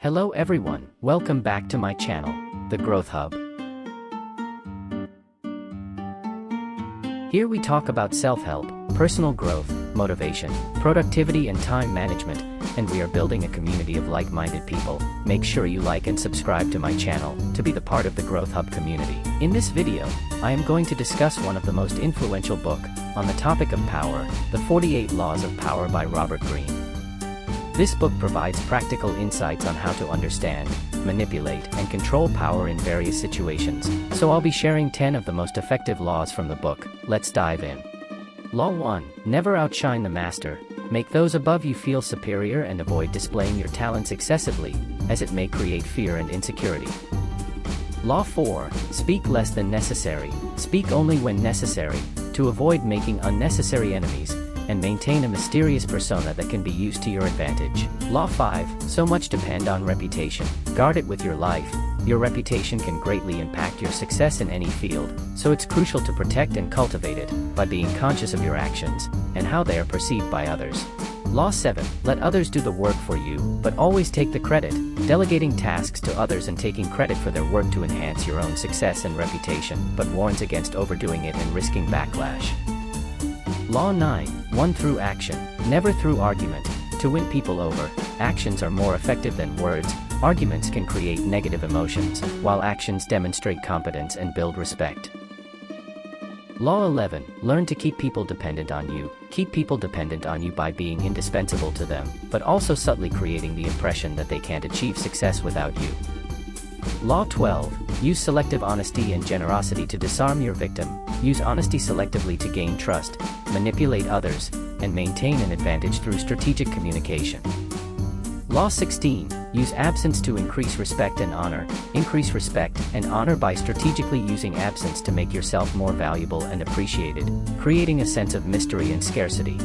Hello everyone, welcome back to my channel, The Growth Hub. Here we talk about self-help, personal growth, motivation, productivity and time management, and we are building a community of like-minded people. Make sure you like and subscribe to my channel to be the part of the Growth Hub community. In this video, I am going to discuss one of the most influential book on the topic of power, The 48 Laws of Power by Robert Greene. This book provides practical insights on how to understand, manipulate, and control power in various situations, so I'll be sharing 10 of the most effective laws from the book. Let's dive in. Law 1. Never outshine the master. Make those above you feel superior and avoid displaying your talents excessively, as it may create fear and insecurity. Law 4. Speak less than necessary. Speak only when necessary, to avoid making unnecessary enemies, and maintain a mysterious persona that can be used to your advantage. Law 5. So much depend on reputation. Guard it with your life. Your reputation can greatly impact your success in any field, so it's crucial to protect and cultivate it by being conscious of your actions and how they are perceived by others. Law 7. Let others do the work for you, but always take the credit. Delegating tasks to others and taking credit for their work to enhance your own success and reputation, but warns against overdoing it and risking backlash. Law 9. 1. Through action, never through argument. To win people over, actions are more effective than words. Arguments can create negative emotions, while actions demonstrate competence and build respect. Law 11. Learn to keep people dependent on you. Keep people dependent on you by being indispensable to them, but also subtly creating the impression that they can't achieve success without you. Law 12. Use selective honesty and generosity to disarm your victim. Use honesty selectively to gain trust, manipulate others, and maintain an advantage through strategic communication. Law 16. Use absence to increase respect and honor. Increase respect and honor by strategically using absence to make yourself more valuable and appreciated, creating a sense of mystery and scarcity.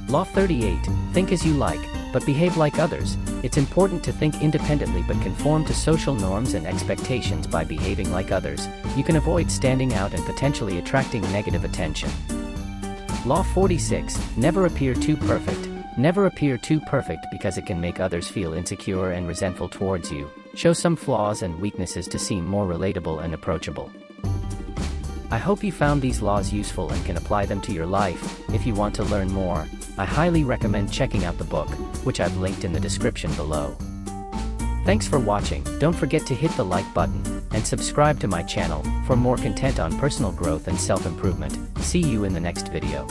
Law 38. Think as you like, but behave like others. It's important to think independently but conform to social norms and expectations. By behaving like others, you can avoid standing out and potentially attracting negative attention. Law 46. Never appear too perfect. Never appear too perfect because it can make others feel insecure and resentful towards you. Show some flaws and weaknesses to seem more relatable and approachable. I hope you found these laws useful and can apply them to your life. If you want to learn more, I highly recommend checking out the book, which I've linked in the description below. Thanks for watching. Don't forget to hit the like button and subscribe to my channel for more content on personal growth and self-improvement. See you in the next video.